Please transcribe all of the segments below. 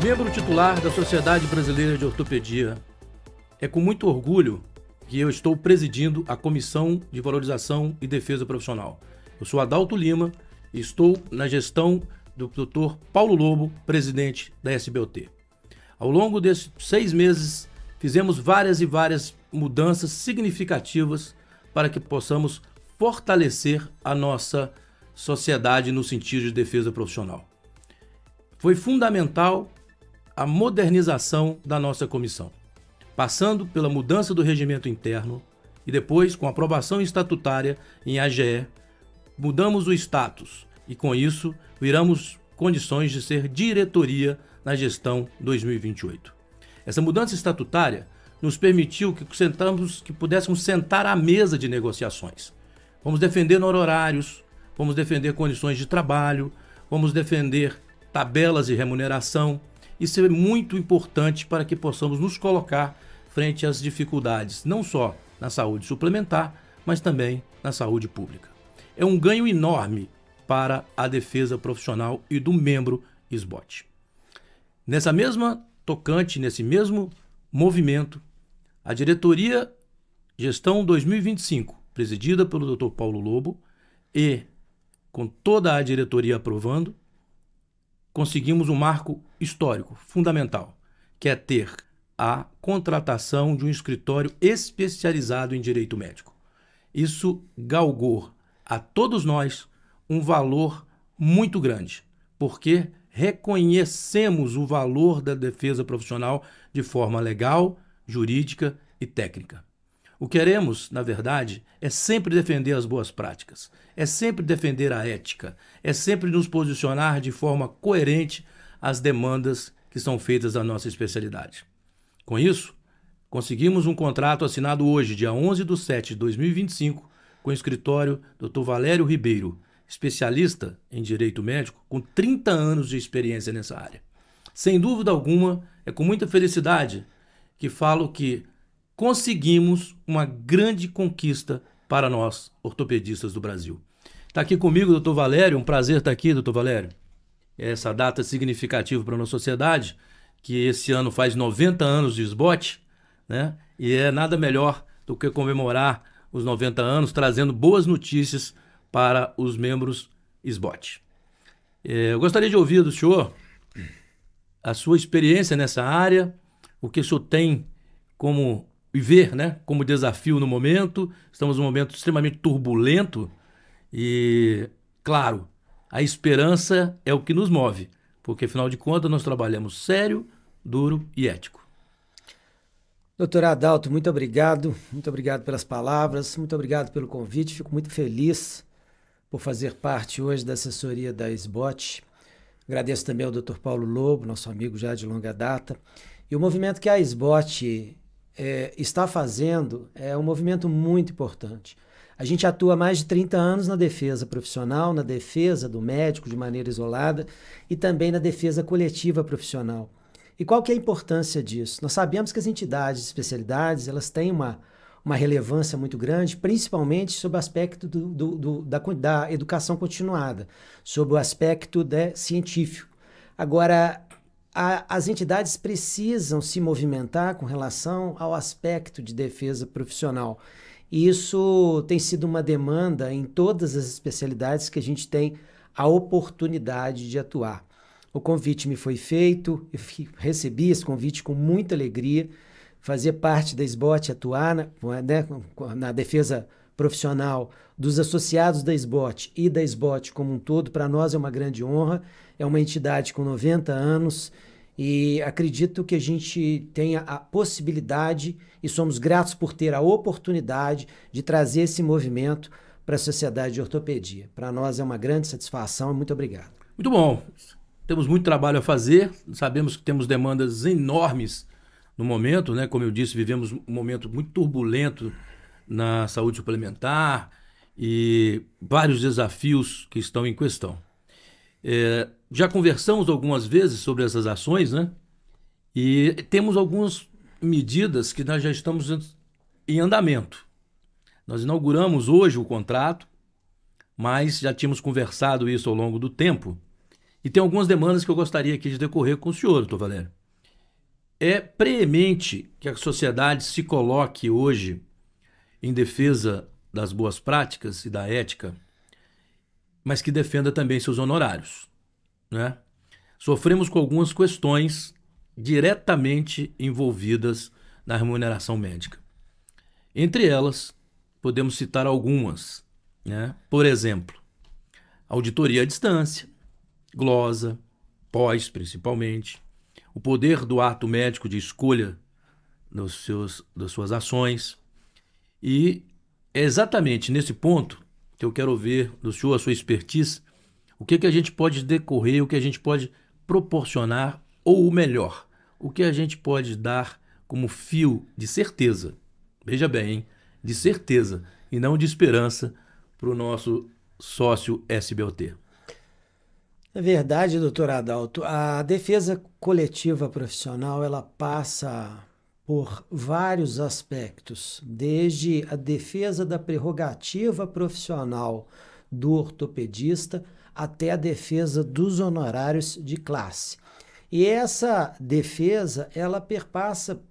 Membro titular da Sociedade Brasileira de Ortopedia, é com muito orgulho que eu estou presidindo a Comissão de Valorização e Defesa Profissional. Eu sou Adalto Lima e estou na gestão do Dr. Paulo Lobo, presidente da SBOT. Ao longo desses 6 meses, fizemos várias mudanças significativas para que possamos fortalecer a nossa sociedade no sentido de defesa profissional. Foi fundamental a modernização da nossa comissão, passando pela mudança do regimento interno e depois, com aprovação estatutária em AGE, mudamos o status e, com isso, viramos condições de ser diretoria na gestão 2028. Essa mudança estatutária nos permitiu que pudéssemos sentar à mesa de negociações. Vamos defender honorários, vamos defender condições de trabalho, vamos defender tabelas de remuneração. Isso é muito importante para que possamos nos colocar frente às dificuldades, não só na saúde suplementar, mas também na saúde pública. É um ganho enorme para a defesa profissional e do membro SBOT. Nessa mesma tocante, nesse mesmo movimento, a diretoria Gestão 2025, presidida pelo Dr. Paulo Lobo e com toda a diretoria aprovando, conseguimos um marco histórico, fundamental, que é ter a contratação de um escritório especializado em direito médico. Isso galgou a todos nós um valor muito grande, porque reconhecemos o valor da defesa profissional de forma legal, jurídica e técnica. O que queremos, na verdade, é sempre defender as boas práticas, é sempre defender a ética, é sempre nos posicionar de forma coerente às demandas que são feitas da nossa especialidade. Com isso, conseguimos um contrato assinado hoje, dia 11/7/2025, com o escritório Dr. Valério Ribeiro, especialista em direito médico, com 30 anos de experiência nessa área. Sem dúvida alguma, é com muita felicidade que falo que conseguimos uma grande conquista para nós, ortopedistas do Brasil. Está aqui comigo o Dr. Valério, um prazer estar aqui, Dr. Valério. Essa data é significativa para a nossa sociedade, que esse ano faz 90 anos de SBOT, né? E é nada melhor do que comemorar os 90 anos, trazendo boas notícias para os membros SBOT. Eu gostaria de ouvir do senhor a sua experiência nessa área, o que o senhor tem como viver, né, como desafio no momento. Estamos num momento extremamente turbulento e, claro, a esperança é o que nos move, porque, afinal de contas, nós trabalhamos sério, duro e ético. Doutor Adalto, muito obrigado pelas palavras, muito obrigado pelo convite, fico muito feliz por fazer parte hoje da assessoria da SBOT. Agradeço também ao Dr. Paulo Lobo, nosso amigo já de longa data, e o movimento que a SBOT está fazendo é um movimento muito importante. A gente atua há mais de 30 anos na defesa profissional, na defesa do médico de maneira isolada e também na defesa coletiva profissional. E qual que é a importância disso? Nós sabemos que as entidades de especialidades elas têm uma relevância muito grande, principalmente sob o aspecto da educação continuada, sob o aspecto científico. Agora, as entidades precisam se movimentar com relação ao aspecto de defesa profissional. E isso tem sido uma demanda em todas as especialidades que a gente tem a oportunidade de atuar. O convite me foi feito, eu recebi esse convite com muita alegria, fazer parte da SBOT, atuar na defesa profissional dos associados da SBOT e da SBOT como um todo, para nós é uma grande honra, é uma entidade com 90 anos e acredito que a gente tenha a possibilidade e somos gratos por ter a oportunidade de trazer esse movimento para a sociedade de ortopedia. Para nós é uma grande satisfação, muito obrigado. Muito bom, temos muito trabalho a fazer, sabemos que temos demandas enormes no momento, né? Como eu disse, vivemos um momento muito turbulento na saúde suplementar e vários desafios que estão em questão. Já conversamos algumas vezes sobre essas ações, né? E temos algumas medidas que nós já estamos em andamento. Nós inauguramos hoje o contrato, mas já tínhamos conversado isso ao longo do tempo E tem algumas demandas que eu gostaria aqui de decorrer com o senhor, doutor Valério. É preemente que a sociedade se coloque hoje em defesa das boas práticas e da ética, mas que defenda também seus honorários, né? Sofremos com algumas questões diretamente envolvidas na remuneração médica. Entre elas, podemos citar algumas, né? Por exemplo, auditoria à distância, glosa, pós principalmente, o poder do ato médico de escolha das suas ações. E é exatamente nesse ponto que eu quero ouvir do senhor, a sua expertise, o que a gente pode decorrer, o que a gente pode proporcionar, ou o melhor, o que a gente pode dar como fio de certeza, veja bem, hein? De certeza e não de esperança para o nosso sócio SBOT. É verdade, doutor Adalto. A defesa coletiva profissional, ela passa por vários aspectos, desde a defesa da prerrogativa profissional do ortopedista até a defesa dos honorários de classe. E essa defesa, ela perpassa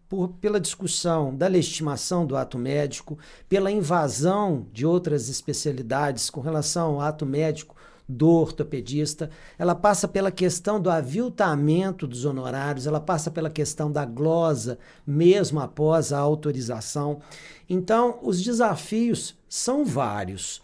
pela discussão da legitimação do ato médico, pela invasão de outras especialidades com relação ao ato médico do ortopedista, ela passa pela questão do aviltamento dos honorários, ela passa pela questão da glosa, mesmo após a autorização. Então, os desafios são vários.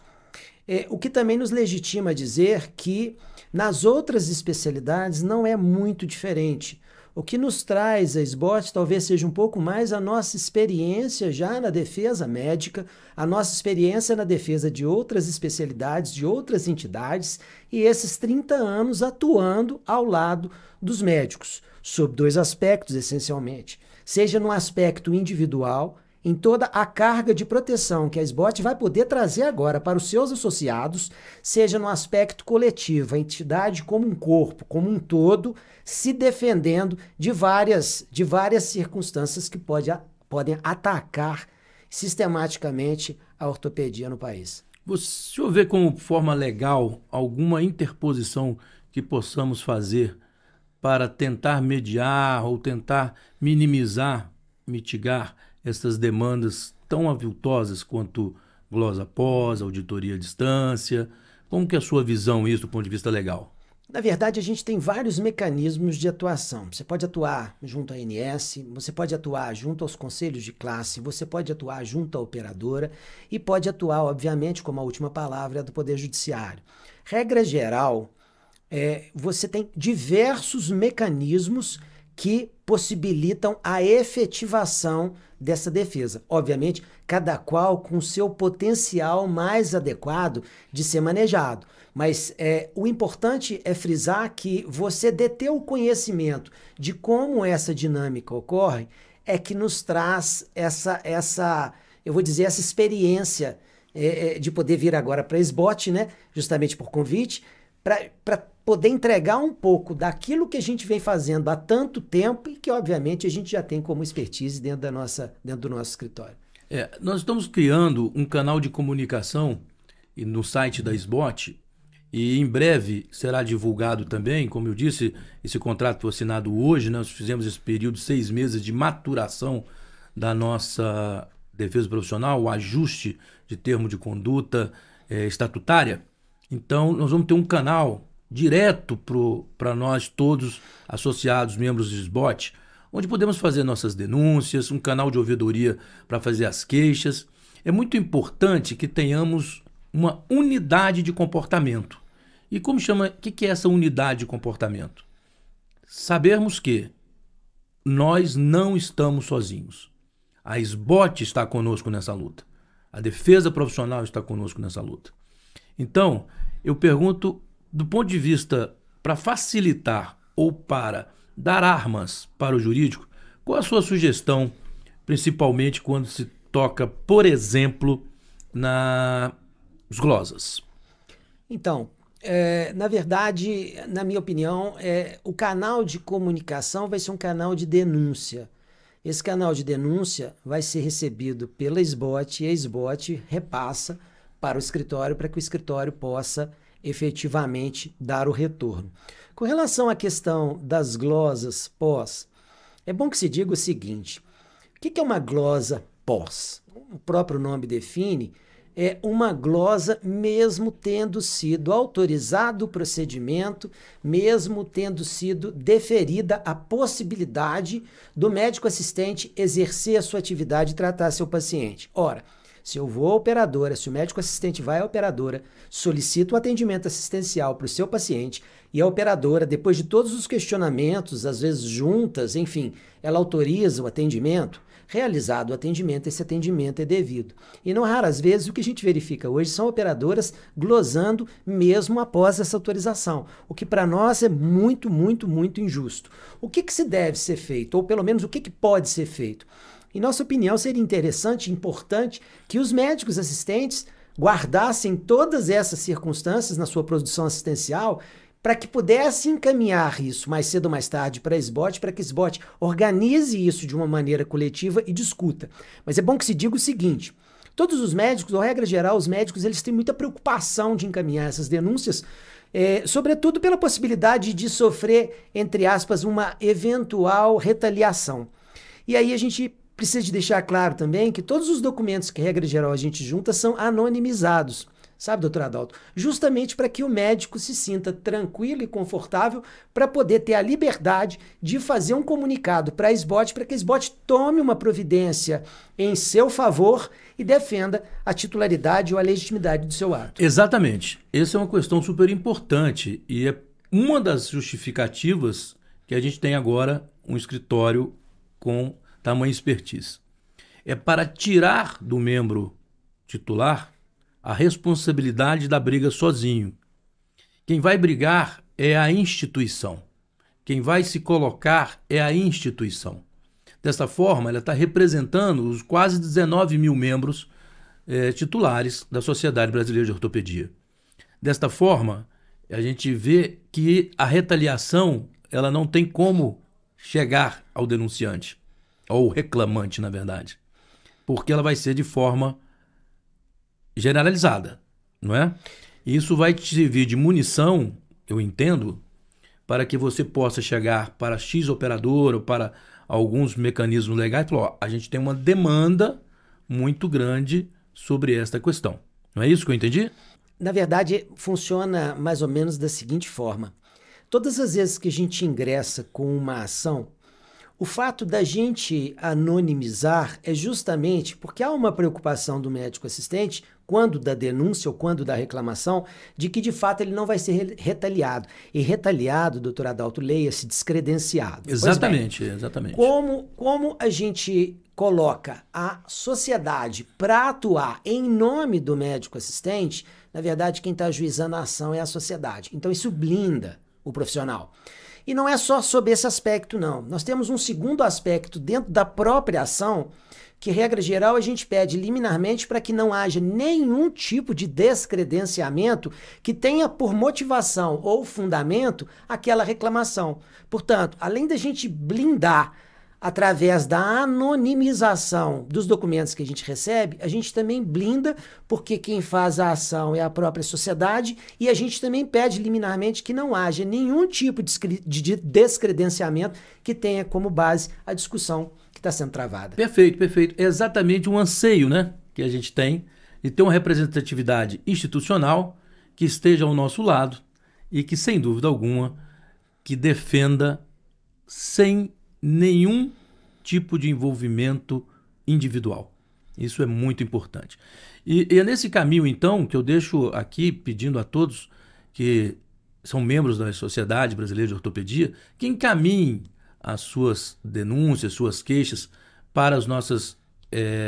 O que também nos legitima a dizer que nas outras especialidades não é muito diferente. O que nos traz a SBOT talvez seja um pouco mais a nossa experiência já na defesa médica, a nossa experiência na defesa de outras especialidades, de outras entidades, e esses 30 anos atuando ao lado dos médicos, sob dois aspectos essencialmente. Seja no aspecto individual, em toda a carga de proteção que a SBOT vai poder trazer agora para os seus associados, seja no aspecto coletivo, a entidade como um corpo, como um todo, se defendendo de várias circunstâncias que podem atacar sistematicamente a ortopedia no país. O senhor vê como forma legal alguma interposição que possamos fazer para tentar mediar ou tentar minimizar, mitigar essas demandas tão aviltosas quanto glosa pós, auditoria à distância? Como que é a sua visão isso do ponto de vista legal? Na verdade, a gente tem vários mecanismos de atuação. Você pode atuar junto à ANS, você pode atuar junto aos conselhos de classe, você pode atuar junto à operadora e pode atuar, obviamente, como a última palavra, do Poder Judiciário. Regra geral, você tem diversos mecanismos que possibilitam a efetivação dessa defesa. Obviamente, cada qual com seu potencial mais adequado de ser manejado. Mas o importante é frisar que você deter o conhecimento de como essa dinâmica ocorre é que nos traz essa experiência de poder vir agora para a SBOT, né? Justamente por convite, para poder entregar um pouco daquilo que a gente vem fazendo há tanto tempo e que, obviamente, a gente já tem como expertise dentro do nosso escritório. Nós estamos criando um canal de comunicação no site da SBOT e em breve será divulgado também, como eu disse, esse contrato foi assinado hoje, nós fizemos esse período de 6 meses de maturação da nossa defesa profissional, o ajuste de termo de conduta estatutária. Então, nós vamos ter um canal direto para nós todos, associados, membros do SBOT, onde podemos fazer nossas denúncias, um canal de ouvidoria para fazer as queixas. É muito importante que tenhamos uma unidade de comportamento. E o que é essa unidade de comportamento? Sabermos que nós não estamos sozinhos. A SBOT está conosco nessa luta. A defesa profissional está conosco nessa luta. Então, eu pergunto, do ponto de vista para facilitar ou para dar armas para o jurídico, qual a sua sugestão, principalmente quando se toca, por exemplo, nas glosas? Então, na verdade, na minha opinião, o canal de comunicação vai ser um canal de denúncia. Esse canal de denúncia vai ser recebido pela SBOT e a SBOT repassa para o escritório para que o escritório possa efetivamente dar o retorno. Com relação à questão das glosas pós, é bom que se diga o seguinte: o que é uma glosa pós? O próprio nome define, é uma glosa mesmo tendo sido autorizado o procedimento, mesmo tendo sido deferida a possibilidade do médico assistente exercer a sua atividade e tratar seu paciente. Ora, se eu vou à operadora, se o médico assistente vai à operadora, solicita um atendimento assistencial para o seu paciente e a operadora, depois de todos os questionamentos, às vezes juntas, enfim, ela autoriza o atendimento. Realizado o atendimento, esse atendimento é devido. E não raras vezes o que a gente verifica hoje são operadoras glosando mesmo após essa autorização, o que para nós é muito, muito, muito injusto. O que se deve ser feito, ou pelo menos o que pode ser feito? Em nossa opinião, seria interessante e importante que os médicos assistentes guardassem todas essas circunstâncias na sua produção assistencial para que pudesse encaminhar isso mais cedo ou mais tarde para a SBOT, para que a SBOT organize isso de uma maneira coletiva e discuta. Mas é bom que se diga o seguinte: todos os médicos, ou regra geral, os médicos, eles têm muita preocupação de encaminhar essas denúncias, sobretudo pela possibilidade de sofrer, entre aspas, uma eventual retaliação. E aí a gente precisa de deixar claro também que todos os documentos que, regra geral, a gente junta são anonimizados. Sabe, doutor Adalto? Justamente para que o médico se sinta tranquilo e confortável para poder ter a liberdade de fazer um comunicado para a SBOT, para que a SBOT tome uma providência em seu favor e defenda a titularidade ou a legitimidade do seu ato. Exatamente. Essa é uma questão super importante e é uma das justificativas que a gente tem agora um escritório com tamanha expertise. É para tirar do membro titular a responsabilidade da briga sozinho. Quem vai brigar é a instituição. Quem vai se colocar é a instituição. Dessa forma, ela está representando os quase 19 mil membros titulares da Sociedade Brasileira de Ortopedia. Desta forma, a gente vê que a retaliação ela não tem como chegar ao denunciante, ou reclamante, na verdade, porque ela vai ser de forma generalizada, não é? E isso vai te servir de munição, eu entendo, para que você possa chegar para X operadora ou para alguns mecanismos legais e falar: ó, a gente tem uma demanda muito grande sobre esta questão. Não é isso que eu entendi? Na verdade, funciona mais ou menos da seguinte forma: todas as vezes que a gente ingressa com uma ação, o fato da gente anonimizar é justamente porque há uma preocupação do médico assistente, quando da denúncia ou quando da reclamação, de que de fato ele não vai ser retaliado. E retaliado, doutor Adalto, leia-se descredenciado. Exatamente, bem, exatamente. Como a gente coloca a sociedade para atuar em nome do médico assistente, na verdade quem está ajuizando a ação é a sociedade. Então isso blinda o profissional. E não é só sobre esse aspecto, não. Nós temos um segundo aspecto dentro da própria ação, que, regra geral, a gente pede liminarmente para que não haja nenhum tipo de descredenciamento que tenha por motivação ou fundamento aquela reclamação. Portanto, além da gente blindar através da anonimização dos documentos que a gente recebe, a gente também blinda porque quem faz a ação é a própria sociedade e a gente também pede liminarmente que não haja nenhum tipo de descredenciamento que tenha como base a discussão que está sendo travada. Perfeito, perfeito. É exatamente um anseio, né, que a gente tem de ter uma representatividade institucional que esteja ao nosso lado e que, sem dúvida alguma, que defenda sem nenhum tipo de envolvimento individual. Isso é muito importante. E é nesse caminho, então, que eu deixo aqui pedindo a todos que são membros da Sociedade Brasileira de Ortopedia que encaminhem as suas denúncias, suas queixas para as nossas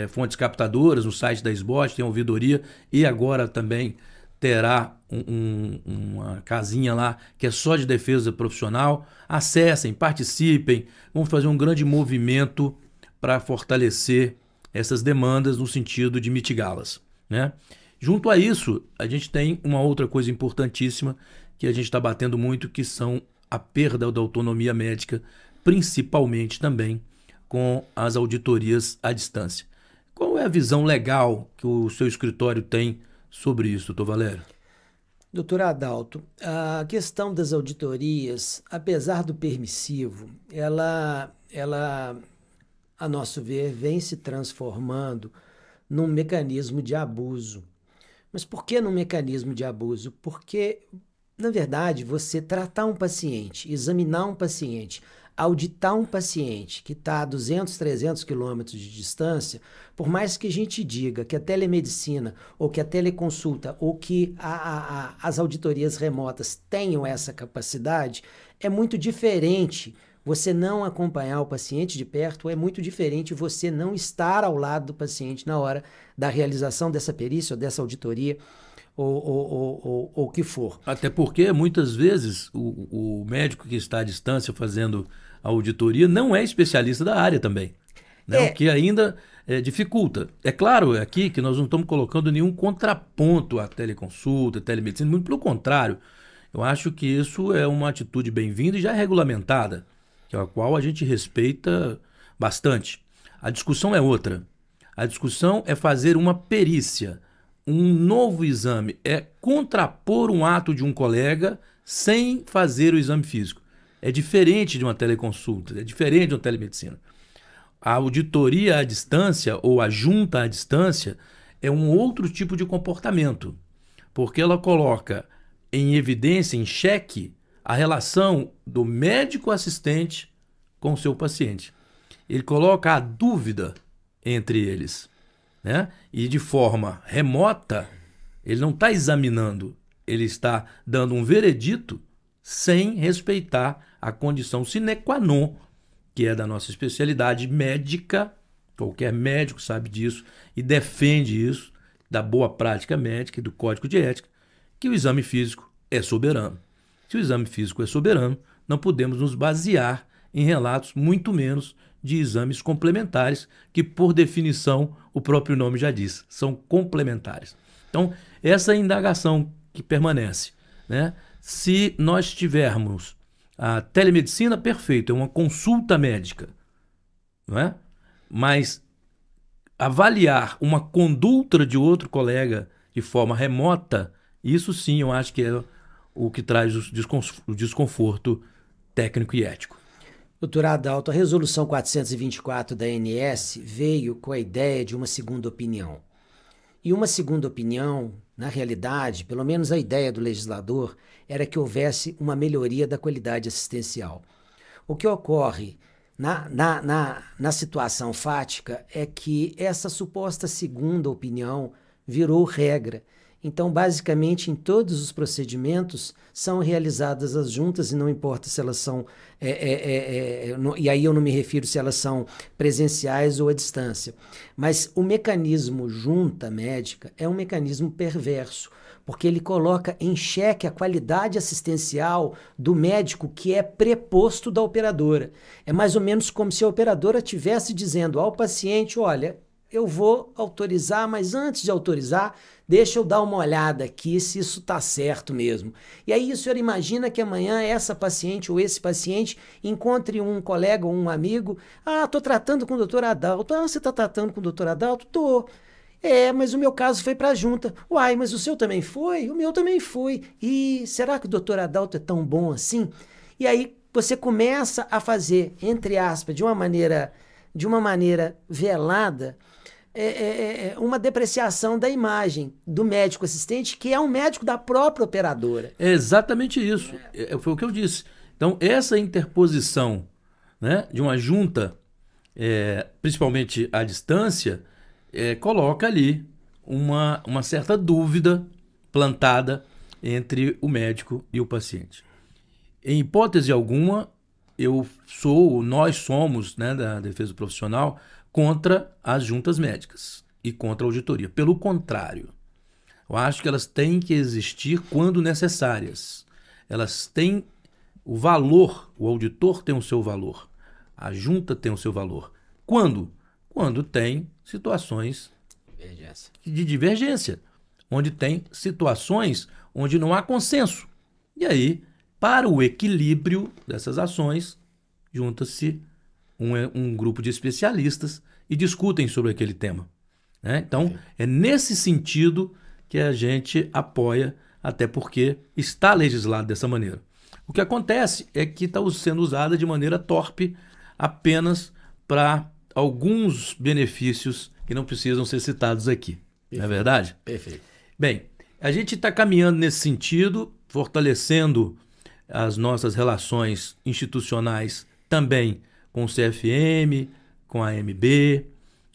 fontes captadoras, no site da SBOT, tem a ouvidoria e agora também terá uma casinha lá que é só de defesa profissional. Acessem, participem, vamos fazer um grande movimento para fortalecer essas demandas no sentido de mitigá-las, né? Junto a isso, a gente tem uma outra coisa importantíssima que a gente está batendo muito, que são a perda da autonomia médica, principalmente também com as auditorias à distância. Qual é a visão legal que o seu escritório tem sobre isso, doutor Valério? Doutor Adalto, a questão das auditorias, apesar do permissivo, ela, a nosso ver, vem se transformando num mecanismo de abuso. Mas por que num mecanismo de abuso? Porque, na verdade, você tratar um paciente, examinar um paciente, auditar um paciente que está a 200, 300 quilômetros de distância, por mais que a gente diga que a telemedicina ou que a teleconsulta ou que as auditorias remotas tenham essa capacidade, é muito diferente você não acompanhar o paciente de perto, é muito diferente você não estar ao lado do paciente na hora da realização dessa perícia ou dessa auditoria ou o que for. Até porque, muitas vezes, o médico que está à distância fazendo a auditoria não é especialista da área também, né? O que ainda dificulta. É claro aqui que nós não estamos colocando nenhum contraponto à teleconsulta, à telemedicina, muito pelo contrário. Eu acho que isso é uma atitude bem-vinda e já é regulamentada, a qual a gente respeita bastante. A discussão é outra. A discussão é fazer uma perícia, um novo exame, é contrapor um ato de um colega sem fazer o exame físico. É diferente de uma teleconsulta, é diferente de uma telemedicina. A auditoria à distância ou a junta à distância é um outro tipo de comportamento, porque ela coloca em evidência, em xeque, a relação do médico assistente com o seu paciente. Ele coloca a dúvida entre eles, né? E de forma remota, ele não está examinando, ele está dando um veredito sem respeitar a condição sine qua non, que é da nossa especialidade médica. Qualquer médico sabe disso e defende isso, da boa prática médica e do código de ética, que o exame físico é soberano. Se o exame físico é soberano, não podemos nos basear em relatos, muito menos de exames complementares, que por definição o próprio nome já diz, são complementares. Então, essa é a indagação que permanece, né? Se nós tivermos a telemedicina, perfeito, é uma consulta médica, não é? Mas avaliar uma conduta de outro colega de forma remota, isso sim eu acho que é o que traz o desconforto técnico e ético. Doutor Adalto, a resolução 424 da ANS veio com a ideia de uma segunda opinião. E uma segunda opinião, na realidade, pelo menos a ideia do legislador, era que houvesse uma melhoria da qualidade assistencial. O que ocorre na situação fática é que essa suposta segunda opinião virou regra. Então, basicamente, em todos os procedimentos são realizadas as juntas, e não importa se elas são... e aí eu não me refiro se elas são presenciais ou à distância. Mas o mecanismo junta médica é um mecanismo perverso, porque ele coloca em xeque a qualidade assistencial do médico que é preposto da operadora. É mais ou menos como se a operadora estivesse dizendo ao paciente, olha, eu vou autorizar, mas antes de autorizar, deixa eu dar uma olhada aqui se isso está certo mesmo. E aí o senhor imagina que amanhã essa paciente ou esse paciente encontre um colega ou um amigo. Ah, estou tratando com o doutor Adalto. Ah, você está tratando com o doutor Adalto? Estou. Mas o meu caso foi para a junta. Uai, mas o seu também foi? O meu também foi. E será que o doutor Adalto é tão bom assim? E aí você começa a fazer, entre aspas, de uma maneira velada, uma depreciação da imagem do médico assistente, que é um médico da própria operadora. É exatamente isso. Foi o que eu disse. Então, essa interposição, né, de uma junta, principalmente à distância, coloca ali uma certa dúvida plantada entre o médico e o paciente. Em hipótese alguma, nós somos, né, da defesa profissional, contra as juntas médicas e contra a auditoria. Pelo contrário, eu acho que elas têm que existir quando necessárias. Elas têm o valor, o auditor tem o seu valor, a junta tem o seu valor. Quando? Quando tem situações de divergência, onde tem situações onde não há consenso. E aí, para o equilíbrio dessas ações, junta-se um grupo de especialistas e discutem sobre aquele tema, né? Então, é nesse sentido que a gente apoia até porque está legislado dessa maneira. O que acontece é que está sendo usada de maneira torpe apenas para alguns benefícios que não precisam ser citados aqui. Perfeito. Não é verdade? Perfeito. Bem, a gente está caminhando nesse sentido, fortalecendo as nossas relações institucionais também com o CFM, com a AMB,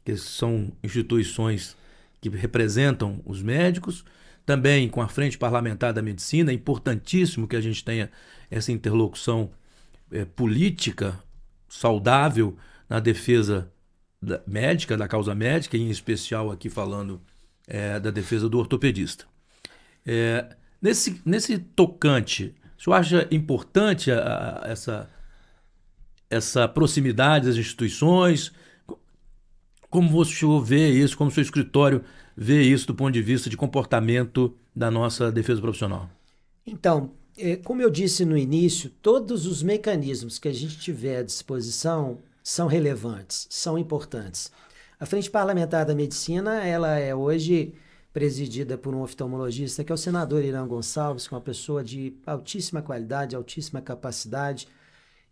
que são instituições que representam os médicos, também com a Frente Parlamentar da Medicina. É importantíssimo que a gente tenha essa interlocução política saudável na defesa médica, da causa médica, e em especial aqui falando da defesa do ortopedista. Nesse tocante, o senhor acha importante essa proximidade das instituições? Como o senhor vê isso, como o seu escritório vê isso do ponto de vista de comportamento da nossa defesa profissional? Então, como eu disse no início, todos os mecanismos que a gente tiver à disposição são relevantes, são importantes. A Frente Parlamentar da Medicina, ela é hoje presidida por um oftalmologista, que é o senador Irã Gonçalves, que é uma pessoa de altíssima qualidade, altíssima capacidade,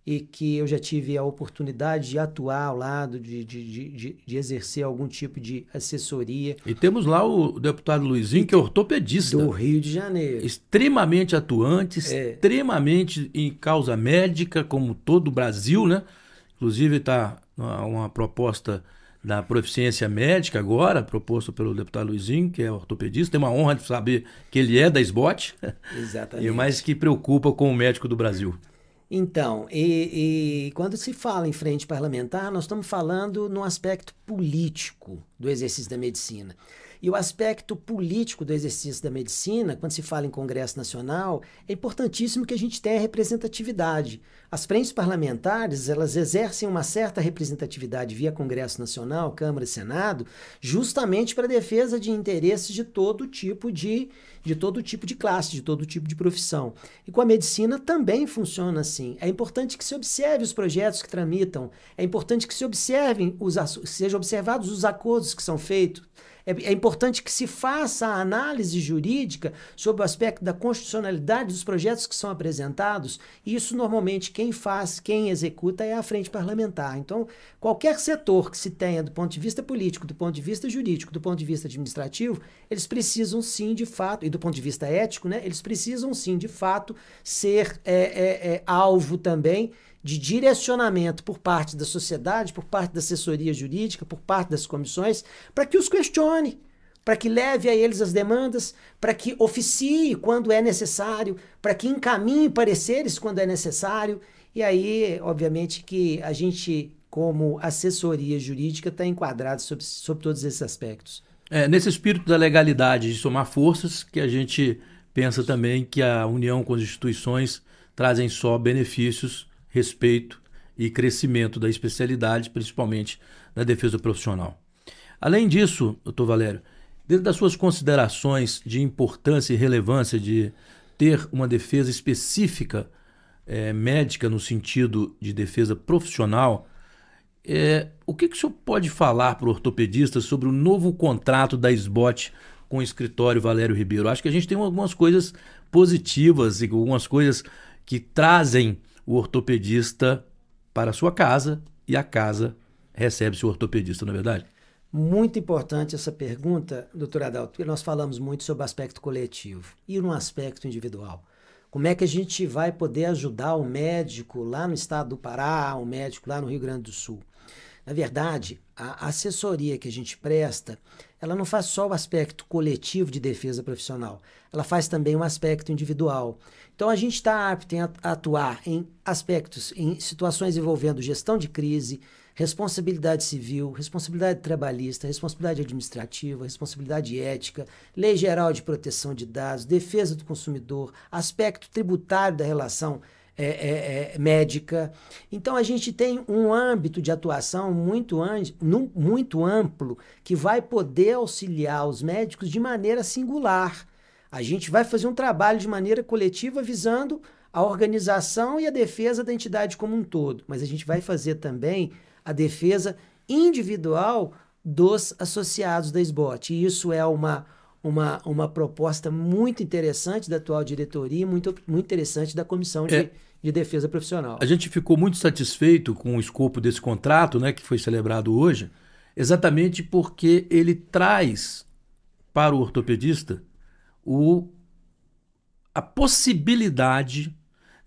e que eu já tive a oportunidade de atuar ao lado, de exercer algum tipo de assessoria. E temos lá o deputado Luizinho, que é ortopedista. Do Rio de Janeiro. Extremamente atuante, extremamente em causa médica, como todo o Brasil, né? Inclusive está uma proposta da proficiência médica agora, proposto pelo deputado Luizinho, que é ortopedista. Tem uma honra de saber que ele é da SBOT. Exatamente. Mas que preocupa com o médico do Brasil. Então, e quando se fala em frente parlamentar, nós estamos falando no aspecto político do exercício da medicina. E o aspecto político do exercício da medicina, quando se fala em Congresso Nacional, é importantíssimo que a gente tenha representatividade. As frentes parlamentares, elas exercem uma certa representatividade via Congresso Nacional, Câmara e Senado, justamente para a defesa de interesses de todo tipo de classe, de todo tipo de profissão. E com a medicina também funciona assim. É importante que se observe os projetos que tramitam, é importante que se observem sejam observados os acordos que são feitos. É importante que se faça a análise jurídica sobre o aspecto da constitucionalidade dos projetos que são apresentados, e isso normalmente quem faz, quem executa é a frente parlamentar. Então, qualquer setor que se tenha do ponto de vista político, do ponto de vista jurídico, do ponto de vista administrativo, eles precisam sim, de fato, e do ponto de vista ético, né, eles precisam sim, de fato, ser alvo também de direcionamento por parte da sociedade, por parte da assessoria jurídica, por parte das comissões, para que os questione, para que leve a eles as demandas, para que oficie quando é necessário, para que encaminhe pareceres quando é necessário. E aí, obviamente, que a gente, como assessoria jurídica, está enquadrado sobre todos esses aspectos. Nesse espírito da legalidade, de somar forças, que a gente pensa também que a união com as instituições trazem só benefícios, respeito e crescimento da especialidade, principalmente na defesa profissional. Além disso, doutor Valério, dentro das suas considerações de importância e relevância de ter uma defesa específica médica no sentido de defesa profissional, o que o senhor pode falar para o ortopedista sobre o novo contrato da SBOT com o escritório Valério Ribeiro? Acho que a gente tem algumas coisas positivas e algumas coisas que trazem o ortopedista para a sua casa e a casa recebe seu ortopedista, não é verdade? Muito importante essa pergunta, doutor Adalto, porque nós falamos muito sobre o aspecto coletivo e no aspecto individual. Como é que a gente vai poder ajudar o médico lá no estado do Pará, o médico lá no Rio Grande do Sul? Na verdade, a assessoria que a gente presta, ela não faz só o aspecto coletivo de defesa profissional, ela faz também um aspecto individual. Então, a gente está apto a atuar em aspectos, em situações envolvendo gestão de crise, responsabilidade civil, responsabilidade trabalhista, responsabilidade administrativa, responsabilidade ética, lei geral de proteção de dados, defesa do consumidor, aspecto tributário da relação médica. Então, a gente tem um âmbito de atuação muito amplo que vai poder auxiliar os médicos de maneira singular. A gente vai fazer um trabalho de maneira coletiva visando a organização e a defesa da entidade como um todo, mas a gente vai fazer também a defesa individual dos associados da SBOT. E isso é uma uma proposta muito interessante da atual diretoria e muito interessante da Comissão de Defesa Profissional. A gente ficou muito satisfeito com o escopo desse contrato, né, que foi celebrado hoje, exatamente porque ele traz para o ortopedista a possibilidade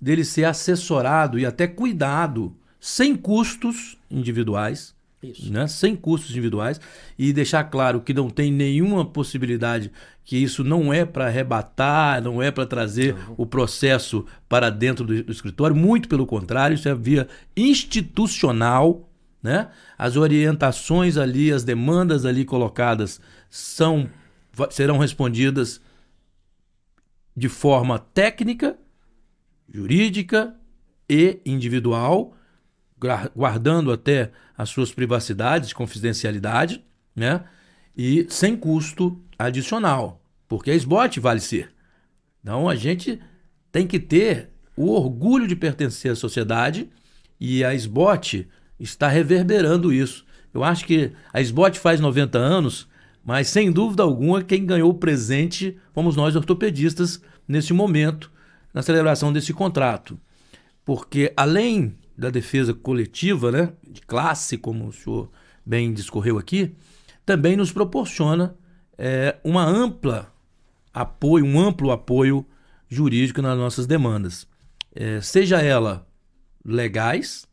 dele ser assessorado e até cuidado sem custos individuais. Isso. Né? Sem custos individuais, e deixar claro que não tem nenhuma possibilidade, que isso não é para arrebatar, não é para trazer o processo para dentro do escritório, muito pelo contrário, isso é via institucional, né? As orientações ali, as demandas ali colocadas serão respondidas de forma técnica, jurídica e individual, guardando até as suas privacidades, confidencialidade, né? E sem custo adicional, porque a SBOT vale ser. Então a gente tem que ter o orgulho de pertencer à sociedade, e a SBOT está reverberando isso. Eu acho que a SBOT faz 90 anos, mas sem dúvida alguma quem ganhou o presente fomos nós ortopedistas nesse momento, na celebração desse contrato. Porque além da defesa coletiva, né, de classe, como o senhor bem discorreu aqui, também nos proporciona um amplo apoio jurídico nas nossas demandas. Seja ela legais,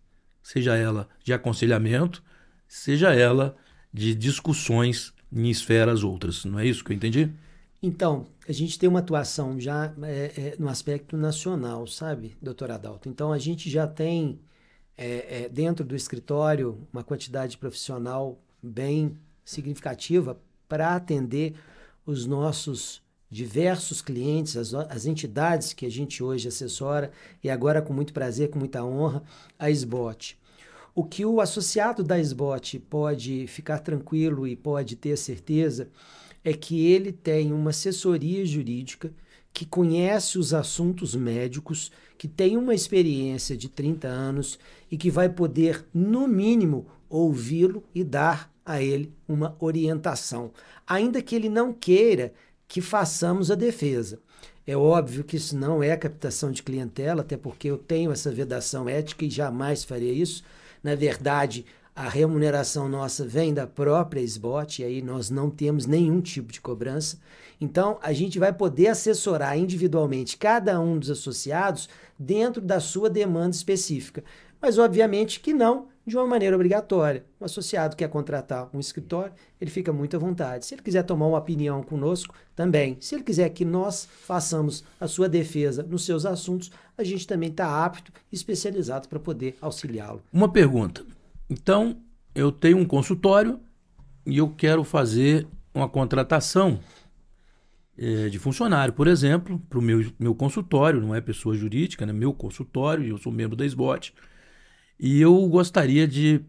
seja ela de aconselhamento, seja ela de discussões em esferas outras. Não é isso que eu entendi? Então, a gente tem uma atuação já no aspecto nacional, sabe, doutor Adalto? Então, a gente já tem dentro do escritório uma quantidade profissional bem significativa para atender os nossos diversos clientes, as entidades que a gente hoje assessora, e agora com muito prazer, com muita honra, a SBOT. O que o associado da SBOT pode ficar tranquilo e pode ter certeza é que ele tem uma assessoria jurídica que conhece os assuntos médicos, que tem uma experiência de 30 anos e que vai poder, no mínimo, ouvi-lo e dar a ele uma orientação, ainda que ele não queira que façamos a defesa. É óbvio que isso não é captação de clientela, até porque eu tenho essa vedação ética e jamais faria isso. Na verdade, a remuneração nossa vem da própria SBOT, e aí nós não temos nenhum tipo de cobrança. Então, a gente vai poder assessorar individualmente cada um dos associados dentro da sua demanda específica. Mas, obviamente, que não de uma maneira obrigatória. O associado quer contratar um escritório, ele fica muito à vontade. Se ele quiser tomar uma opinião conosco, também. Se ele quiser que nós façamos a sua defesa nos seus assuntos, a gente também está apto e especializado para poder auxiliá-lo. Uma pergunta. Então, eu tenho um consultório e eu quero fazer uma contratação de funcionário, por exemplo, para o meu consultório, não é pessoa jurídica, né? Meu consultório, eu sou membro da SBOT, e eu gostaria de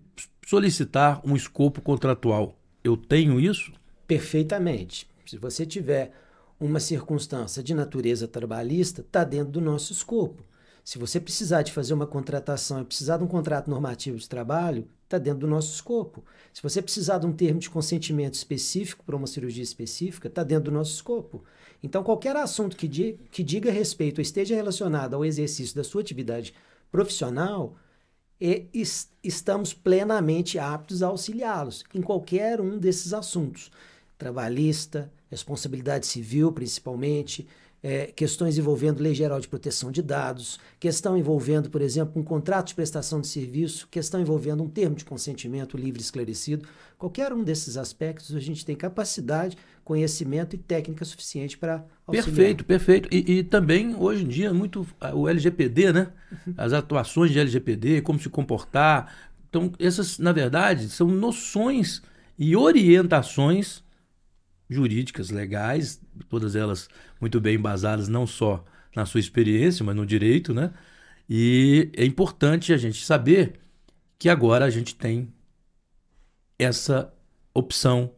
solicitar um escopo contratual. Eu tenho isso? Perfeitamente. Se você tiver uma circunstância de natureza trabalhista, está dentro do nosso escopo. Se você precisar de fazer uma contratação e precisar de um contrato normativo de trabalho, está dentro do nosso escopo. Se você precisar de um termo de consentimento específico para uma cirurgia específica, está dentro do nosso escopo. Então, qualquer assunto que diga respeito ou esteja relacionado ao exercício da sua atividade profissional, estamos plenamente aptos a auxiliá-los em qualquer um desses assuntos. Trabalhista, responsabilidade civil, principalmente, questões envolvendo Lei Geral de Proteção de Dados, questão envolvendo, por exemplo, um contrato de prestação de serviço, questão envolvendo um termo de consentimento livre e esclarecido. Qualquer um desses aspectos a gente tem capacidade, conhecimento e técnica suficiente para auxiliar. Perfeito, perfeito. E também, hoje em dia, muito o LGPD, né? As atuações de LGPD, como se comportar. Então, essas, na verdade, são noções e orientações jurídicas, legais, todas elas muito bem embasadas não só na sua experiência, mas no direito, né? E é importante a gente saber que agora a gente tem essa opção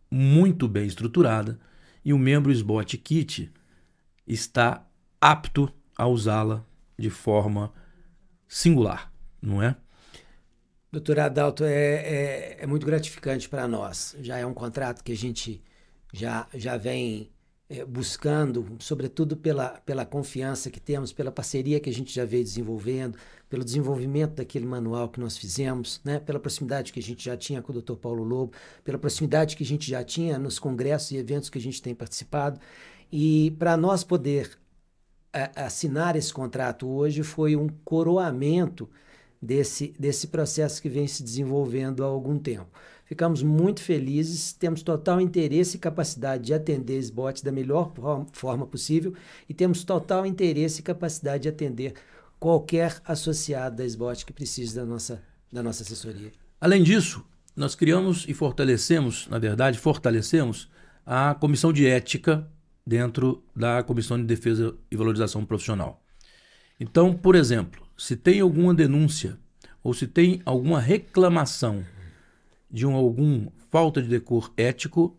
muito bem estruturada e o membro SBOT Kit está apto a usá-la de forma singular, não é? Doutor Adalto, é muito gratificante para nós. Já é um contrato que a gente já vem buscando, sobretudo pela confiança que temos, pela parceria que a gente já veio desenvolvendo, pelo desenvolvimento daquele manual que nós fizemos, né? Pela proximidade que a gente já tinha com o Dr. Paulo Lobo, pela proximidade que a gente já tinha nos congressos e eventos que a gente tem participado. E para nós poder assinar esse contrato hoje foi um coroamento desse processo que vem se desenvolvendo há algum tempo. Ficamos muito felizes, temos total interesse e capacidade de atender SBOT da melhor forma possível e temos total interesse e capacidade de atender qualquer associado da SBOT que precise da nossa assessoria. Além disso, nós criamos e fortalecemos, na verdade, a Comissão de Ética dentro da Comissão de Defesa e Valorização Profissional. Então, por exemplo, se tem alguma denúncia ou se tem alguma reclamação de algum falta de decor ético,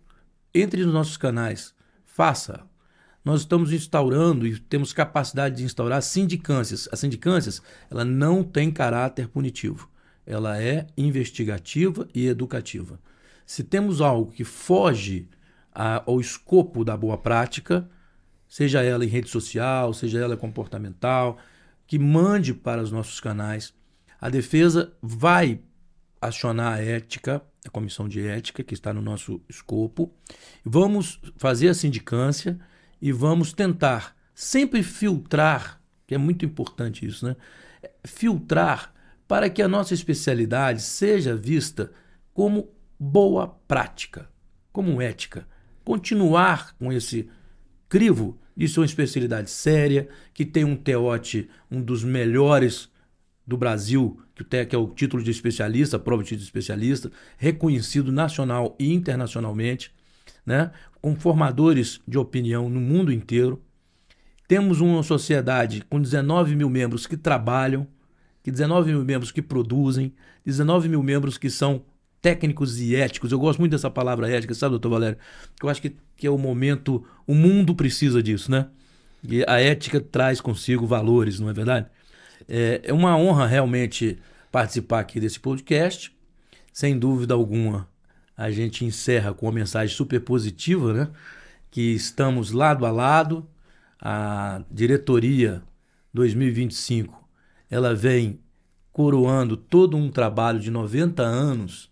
entre nos nossos canais, faça. Nós estamos instaurando e temos capacidade de instaurar sindicâncias. As sindicâncias, ela não tem caráter punitivo. Ela é investigativa e educativa. Se temos algo que foge ao escopo da boa prática, seja ela em rede social, seja ela comportamental, que mande para os nossos canais. A defesa vai acionar a ética, a comissão de ética, que está no nosso escopo. Vamos fazer a sindicância e vamos tentar sempre filtrar, que é muito importante isso, né? Filtrar para que a nossa especialidade seja vista como boa prática, como ética. Continuar com esse crivo de ser uma especialidade séria, que tem um TEOT, um dos melhores do Brasil, que é o título de especialista, a prova de título de especialista, reconhecido nacional e internacionalmente, né? Com formadores de opinião no mundo inteiro. Temos uma sociedade com 19 mil membros que trabalham, 19 mil membros que produzem, 19 mil membros que são técnicos e éticos. Eu gosto muito dessa palavra ética, sabe, doutor Valério? Eu acho que é o momento, o mundo precisa disso, né? E a ética traz consigo valores, não é verdade? É uma honra realmente participar aqui desse podcast. Sem dúvida alguma, a gente encerra com uma mensagem super positiva, né? Que estamos lado a lado. A diretoria 2025, ela vem coroando todo um trabalho de 90 anos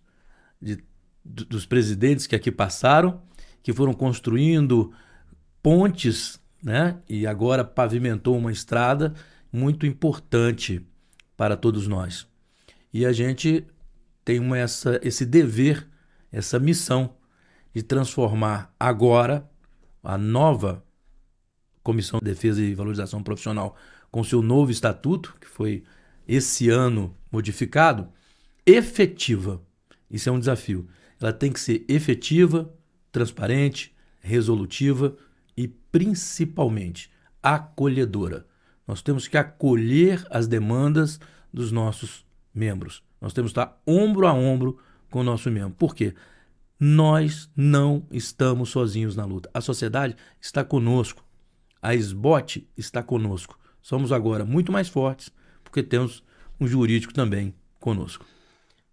dos presidentes que aqui passaram, que foram construindo pontes, né? E agora pavimentou uma estrada muito importante para todos nós. E a gente tem esse dever, essa missão de transformar agora a nova Comissão de Defesa e Valorização Profissional com seu novo estatuto, que foi esse ano modificado, efetiva. Isso é um desafio. Ela tem que ser efetiva, transparente, resolutiva e, principalmente, acolhedora. Nós temos que acolher as demandas dos nossos membros. Nós temos que estar ombro a ombro com o nosso membro. Por quê? Nós não estamos sozinhos na luta. A sociedade está conosco. A SBOT está conosco. Somos agora muito mais fortes porque temos um jurídico também conosco.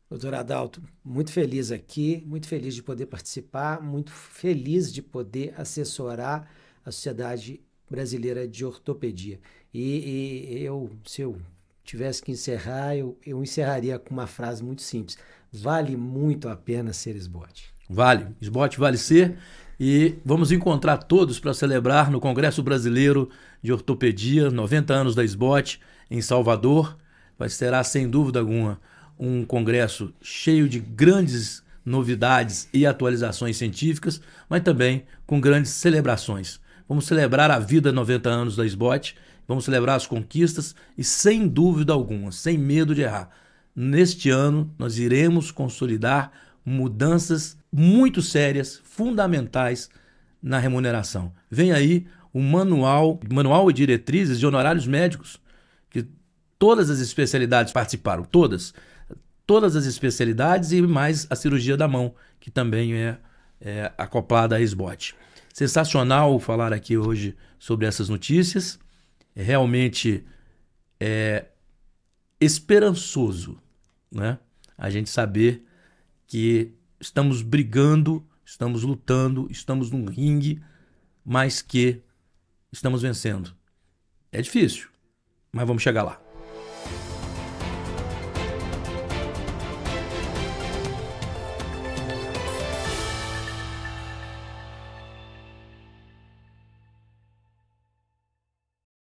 Doutor Adalto, muito feliz aqui, muito feliz de poder participar, muito feliz de poder assessorar a Sociedade Brasileira de Ortopedia. E se eu tivesse que encerrar, eu encerraria com uma frase muito simples. Vale muito a pena ser SBOT. Vale. SBOT vale ser. E vamos encontrar todos para celebrar no Congresso Brasileiro de Ortopedia, 90 anos da SBOT, em Salvador. Será, sem dúvida alguma, um congresso cheio de grandes novidades e atualizações científicas, mas também com grandes celebrações. Vamos celebrar a vida 90 anos da SBOT, vamos celebrar as conquistas e, sem dúvida alguma, sem medo de errar, neste ano nós iremos consolidar mudanças muito sérias, fundamentais na remuneração. Vem aí o manual e diretrizes de honorários médicos, que todas as especialidades participaram, todas as especialidades e mais a cirurgia da mão, que também é acoplada à SBOT. Sensacional falar aqui hoje sobre essas notícias, realmente esperançoso, né? A gente saber que estamos brigando, estamos lutando, estamos num ringue, mas que estamos vencendo. É difícil, mas vamos chegar lá.